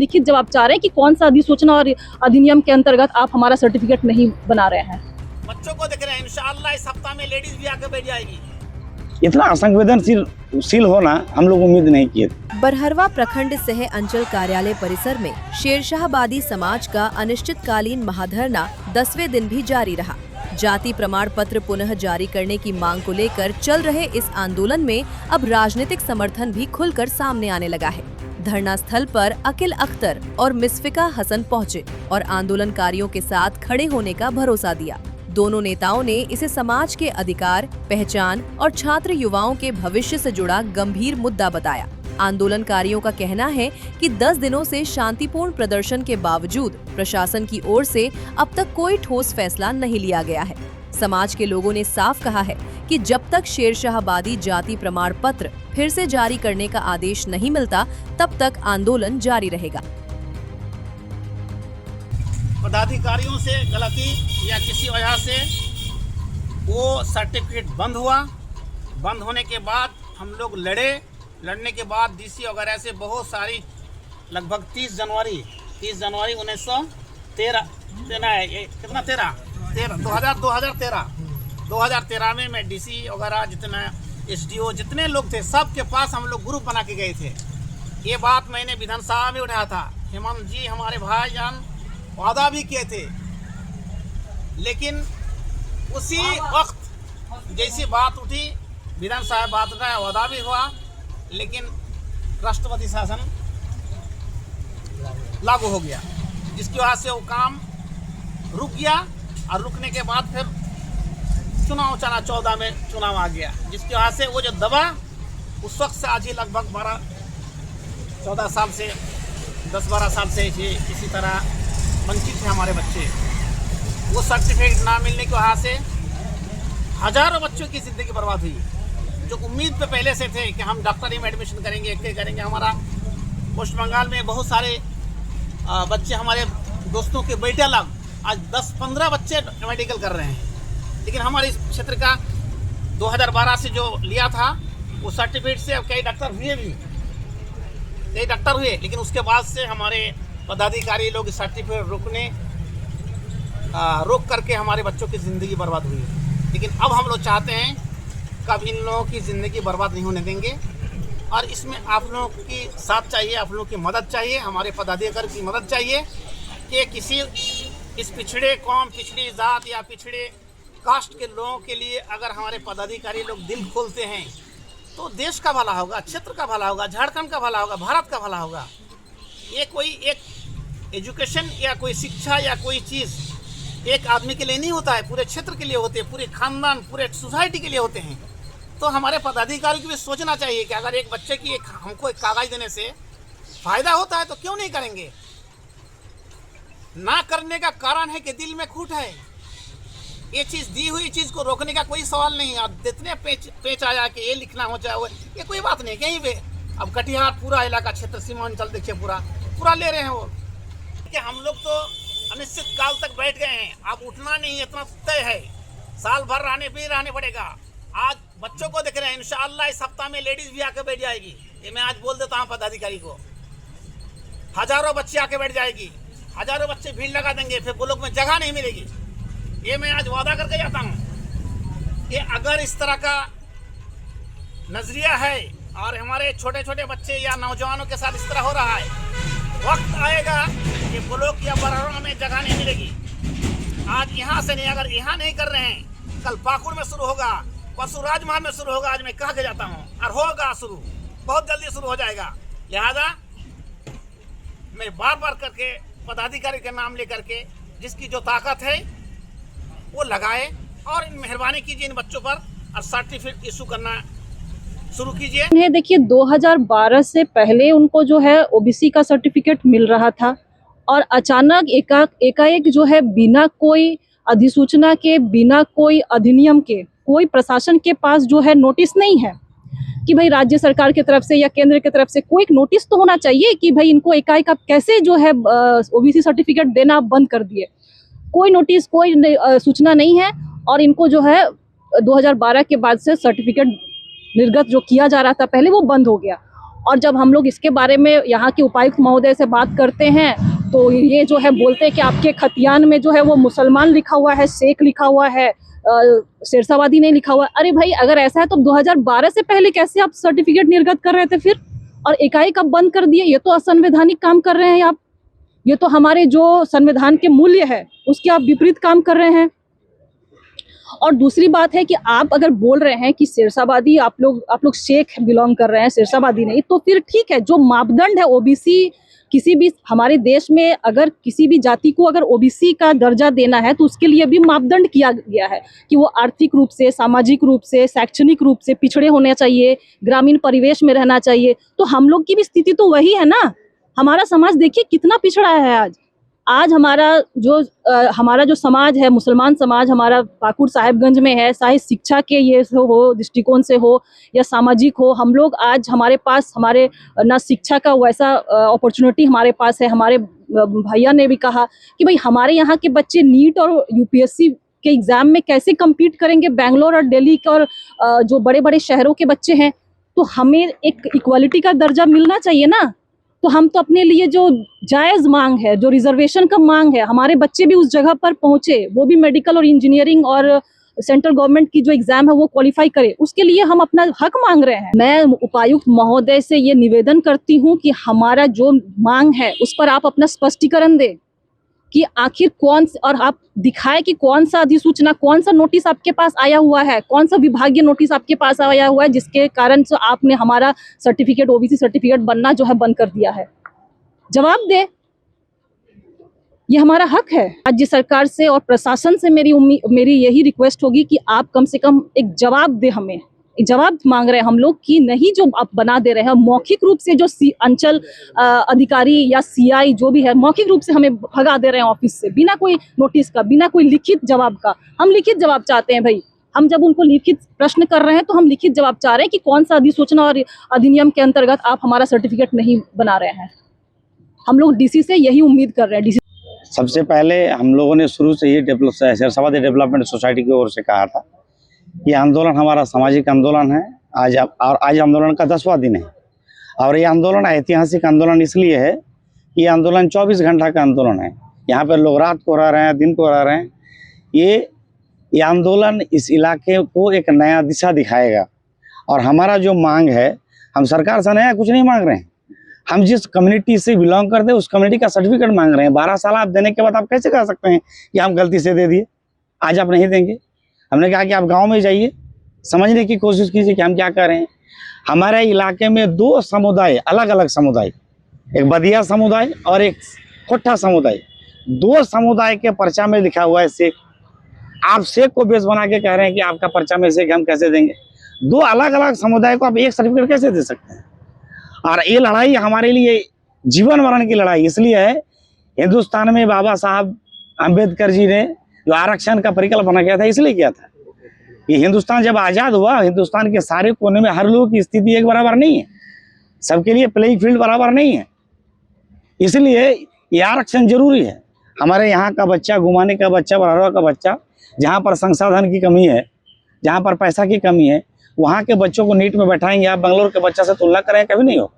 लिखित जवाब चाह रहे हैं कि कौन सा अधिसूचना और अधिनियम के अंतर्गत आप हमारा सर्टिफिकेट नहीं बना रहे हैं। बच्चों को देख रहे हैं, इंशाअल्लाह इस हफ्ता में लेडीज भी आकर बैठ जाएगी। इतना असंवेदनशील होना हम लोग उम्मीद नहीं किए। बरहरवा प्रखंड सह अंचल कार्यालय परिसर में शेरशाहबादी समाज का अनिश्चितकालीन महाधरना 10वें दिन भी जारी रहा। जाति प्रमाण पत्र पुनः जारी करने की मांग को लेकर चल रहे इस आंदोलन में अब राजनीतिक समर्थन भी खुलकर सामने आने लगा है। धरना स्थल पर अकील अख्तर और मिसफिका हसन पहुंचे और आंदोलनकारियों के साथ खड़े होने का भरोसा दिया। दोनों नेताओं ने इसे समाज के अधिकार, पहचान और छात्र युवाओं के भविष्य से जुड़ा गंभीर मुद्दा बताया। आंदोलनकारियों का कहना है कि 10 दिनों से शांतिपूर्ण प्रदर्शन के बावजूद प्रशासन की ओर से अब तक कोई ठोस फैसला नहीं लिया गया है। समाज के लोगों ने साफ कहा है कि जब तक शेरशाहबादी जाति प्रमाण पत्र फिर से जारी करने का आदेश नहीं मिलता, तब तक आंदोलन जारी रहेगा। पदाधिकारियों से गलती या किसी वजह से वो सर्टिफिकेट बंद हुआ। बंद होने के बाद हम लोग लड़ने के बाद डीसी वगैरह से बहुत सारी लगभग 30 जनवरी 2013 में मैं डीसी वगैरह जितना एसडीओ जितने लोग थे सबके पास हम लोग ग्रुप बना के गए थे। ये बात मैंने विधानसभा में उठाया था। हेमंत जी हमारे भाईजान वादा भी किए थे, लेकिन उसी वक्त जैसी बात उठी विधानसभा बात उठाया, वादा भी हुआ, लेकिन राष्ट्रपति शासन लागू हो गया, जिसकी वजह से वो काम रुक गया। और रुकने के बाद फिर चुनाव चला, 14 में चुनाव आ गया, जिसकी वजह से वो जो दबा उस वक्त से आज ही लगभग 14 साल से 10-12 साल से इसी तरह वंचित थे हमारे बच्चे। वो सर्टिफिकेट ना मिलने की वजह से हजारों बच्चों की ज़िंदगी बर्बाद हुई, जो उम्मीद पे पहले से थे कि हम डॉक्टरी में एडमिशन करेंगे। हमारा वेस्ट बंगाल में बहुत सारे बच्चे, हमारे दोस्तों के बेटे लोग आज 10-15 बच्चे मेडिकल कर रहे हैं। लेकिन हमारे इस क्षेत्र का 2012 से जो लिया था वो सर्टिफिकेट से कई डॉक्टर हुए, लेकिन उसके बाद से हमारे पदाधिकारी लोग सर्टिफिकेट रोक करके हमारे बच्चों की ज़िंदगी बर्बाद हुई। लेकिन अब हम लोग चाहते हैं कब इन लोगों की ज़िंदगी बर्बाद नहीं होने देंगे, और इसमें आप लोगों की साथ चाहिए, आप लोगों की मदद चाहिए, हमारे पदाधिकारी की मदद चाहिए कि किसी इस पिछड़े कौम, पिछड़ी जात या पिछड़े कास्ट के लोगों के लिए अगर हमारे पदाधिकारी लोग दिल खोलते हैं तो देश का भला होगा, क्षेत्र का भला होगा, झारखंड का भला होगा, भारत का भला होगा। ये कोई एक एजुकेशन या कोई शिक्षा या कोई चीज़ एक आदमी के लिए नहीं होता है, पूरे क्षेत्र के लिए होते हैं, पूरे खानदान, पूरे सोसाइटी के लिए होते हैं। तो हमारे पदाधिकारी को भी सोचना चाहिए कि अगर एक बच्चे की हमको एक कागज देने से फ़ायदा होता है तो क्यों नहीं करेंगे। ना करने का कारण है कि दिल में खूट है। ये चीज़ दी हुई चीज़ को रोकने का कोई सवाल नहीं है। अब जितने पेच आया कि ये लिखना हो चाहे वो, ये कोई बात नहीं कहीं पे। अब कटिहार पूरा इलाका क्षेत्र सीमांचल देखिए पूरा ले रहे हैं वो, कि हम लोग तो अनिश्चित काल तक बैठ गए हैं। अब उठना नहीं इतना तय है, साल भर रहने पड़ेगा। आज बच्चों को देख रहे हैं, इंशाअल्लाह इस हफ्ता में लेडीज भी आके बैठ जाएगी। ये मैं आज बोल देता हूँ पदाधिकारी को, हजारों बच्चे आके बैठ जाएगी, हजारों बच्चे भीड़ लगा देंगे, फिर ब्लॉक में जगह नहीं मिलेगी। ये मैं आज वादा करके जाता हूँ कि अगर इस तरह का नजरिया है और हमारे छोटे छोटे बच्चे या नौजवानों के साथ इस तरह हो रहा है, वक्त आएगा कि ब्लॉक या बरहरा में जगह नहीं मिलेगी। आज यहाँ से नहीं, अगर यहाँ नहीं कर रहे हैं, कल पाकुड़ में शुरू होगा, परसों राजमहल में शुरू होगा। आज मैं कह के जाता हूँ, और होगा शुरू, बहुत जल्दी शुरू हो जाएगा। लिहाजा मैं बार बार करके पदाधिकारी के नाम लेकर के जिसकी जो ताकत है वो लगाए, और मेहरबानी कीजिए इन बच्चों पर और सर्टिफिकेट इशू करना शुरू कीजिए। देखिए 2012 से पहले उनको जो है ओबीसी का सर्टिफिकेट मिल रहा था, और अचानक एकाएक जो है बिना कोई अधिसूचना के, बिना कोई अधिनियम के, कोई प्रशासन के पास जो है नोटिस नहीं है कि भाई राज्य सरकार की तरफ से या केंद्र की तरफ से कोई नोटिस तो होना चाहिए कि भाई इनको एकाएक आप कैसे जो है ओबीसी सर्टिफिकेट देना बंद कर दिए। कोई नोटिस, कोई सूचना नहीं है, और इनको जो है 2012 के बाद से सर्टिफिकेट निर्गत जो किया जा रहा था पहले, वो बंद हो गया। और जब हम लोग इसके बारे में यहाँ के उपायुक्त महोदय से बात करते हैं तो ये जो है बोलते हैं कि आपके खतियान में जो है वो मुसलमान लिखा हुआ है, शेख लिखा हुआ है, शेरशाहबादी नहीं लिखा हुआ। अरे भाई, अगर ऐसा है तो 2012 से पहले कैसे आप सर्टिफिकेट निर्गत कर रहे थे फिर, और एकाएक आप बंद कर दिए? ये तो असंवैधानिक काम कर रहे हैं आप। ये तो हमारे जो संविधान के मूल्य है उसके आप विपरीत काम कर रहे हैं। और दूसरी बात है कि आप अगर बोल रहे हैं कि शेरशाहबादी आप लोग शेख बिलोंग कर रहे हैं, शेरशाहबादी नहीं, तो फिर ठीक है, जो मापदंड है ओबीसी, किसी भी हमारे देश में अगर किसी भी जाति को अगर ओबीसी का दर्जा देना है तो उसके लिए भी मापदंड किया गया है कि वो आर्थिक रूप से, सामाजिक रूप से, शैक्षणिक रूप से पिछड़े होने चाहिए, ग्रामीण परिवेश में रहना चाहिए। तो हम लोग की भी स्थिति तो वही है ना। हमारा समाज देखिए कितना पिछड़ा है आज हमारा जो समाज है, मुसलमान समाज हमारा पाकुड़ साहिबगंज में है, चाहे शिक्षा के ये हो दृष्टिकोण से हो या सामाजिक हो, हम लोग आज हमारे पास ना शिक्षा का वैसा अपॉर्चुनिटी हमारे पास है। हमारे भैया ने भी कहा कि भाई हमारे यहाँ के बच्चे नीट और यूपीएससी के एग्ज़ाम में कैसे कम्पीट करेंगे बेंगलोर और दिल्ली के और जो बड़े बड़े शहरों के बच्चे हैं। तो हमें एक इक्वालिटी का दर्जा मिलना चाहिए ना। तो हम तो अपने लिए जो जायज़ मांग है, जो रिजर्वेशन का मांग है, हमारे बच्चे भी उस जगह पर पहुंचे, वो भी मेडिकल और इंजीनियरिंग और सेंट्रल गवर्नमेंट की जो एग्जाम है वो क्वालिफाई करे, उसके लिए हम अपना हक मांग रहे हैं। मैं उपायुक्त महोदय से ये निवेदन करती हूँ कि हमारा जो मांग है उस पर आप अपना स्पष्टीकरण दें कि आखिर और आप दिखाए कि कौन सा अधिसूचना, कौन सा नोटिस आपके पास आया हुआ है, कौन सा विभागीय नोटिस आपके पास आया हुआ है जिसके कारण से आपने हमारा सर्टिफिकेट, ओबीसी सर्टिफिकेट बनना जो है बंद कर दिया है। जवाब दे, ये हमारा हक है। राज्य सरकार से और प्रशासन से मेरी यही रिक्वेस्ट होगी कि आप कम से कम एक जवाब दे, हमें जवाब मांग रहे हैं हम लोग कि नहीं जो आप बना दे रहे हैं मौखिक रूप से, जो अंचल अधिकारी या सीआई जो भी है मौखिक रूप से हमें भगा दे रहे हैं ऑफिस से, बिना कोई नोटिस का, बिना कोई लिखित जवाब का। हम लिखित जवाब चाहते हैं भाई। हम जब उनको लिखित प्रश्न कर रहे हैं तो हम लिखित जवाब चाह रहे हैं कि कौन सा अधिसूचना और अधिनियम के अंतर्गत आप हमारा सर्टिफिकेट नहीं बना रहे हैं। हम लोग डीसी से यही उम्मीद कर रहे हैं। डीसी सबसे पहले हम लोगों ने शुरू से ही शेरशाहबादी डेवलपमेंट सोसाइटी की ओर से कहा था, ये आंदोलन हमारा सामाजिक आंदोलन है। आज आंदोलन का 10वां दिन है और ये आंदोलन ऐतिहासिक आंदोलन इसलिए है कि ये आंदोलन 24 घंटा का आंदोलन है। यहाँ पर लोग रात को रह रहे हैं, दिन को रह रहे हैं। ये आंदोलन इस इलाके को एक नया दिशा दिखाएगा। और हमारा जो मांग है, हम सरकार से नया कुछ नहीं मांग रहे हैं। हम जिस कम्युनिटी से बिलोंग करते हैं उस कम्युनिटी का सर्टिफिकेट मांग रहे हैं। 12 साल आप देने के बाद आप कैसे कह सकते हैं कि हम गलती से दे दिए, आज आप नहीं देंगे। हमने कहा कि आप गांव में जाइए, समझने की कोशिश कीजिए कि हम क्या कर रहे हैं। हमारे इलाके में 2 समुदाय, अलग अलग समुदाय, एक बदिया समुदाय और एक खोट्टा समुदाय, 2 समुदाय के पर्चा में लिखा हुआ है शेख। आप शेख को बेस बना के कह रहे हैं कि आपका पर्चा में शेख हम कैसे देंगे? 2 अलग अलग समुदाय को आप एक सर्टिफिकेट कैसे दे सकते हैं? और ये लड़ाई हमारे लिए जीवन मरण की लड़ाई इसलिए है, हिंदुस्तान में बाबा साहब अम्बेडकर जी ने जो आरक्षण का परिकल्पना किया था इसलिए किया था। ये हिंदुस्तान जब आज़ाद हुआ, हिंदुस्तान के सारे कोने में हर लोग की स्थिति एक बराबर नहीं है, सबके लिए प्लेइंग फील्ड बराबर नहीं है। इसलिए ये आरक्षण जरूरी है। हमारे यहाँ का बच्चा, घुमाने का बच्चा, बराबर का बच्चा, जहाँ पर संसाधन की कमी है, जहाँ पर पैसा की कमी है, वहाँ के बच्चों को नीट में बैठाएंगे आप, बेंगलोर के बच्चा से तुलना करें, कभी नहीं हो।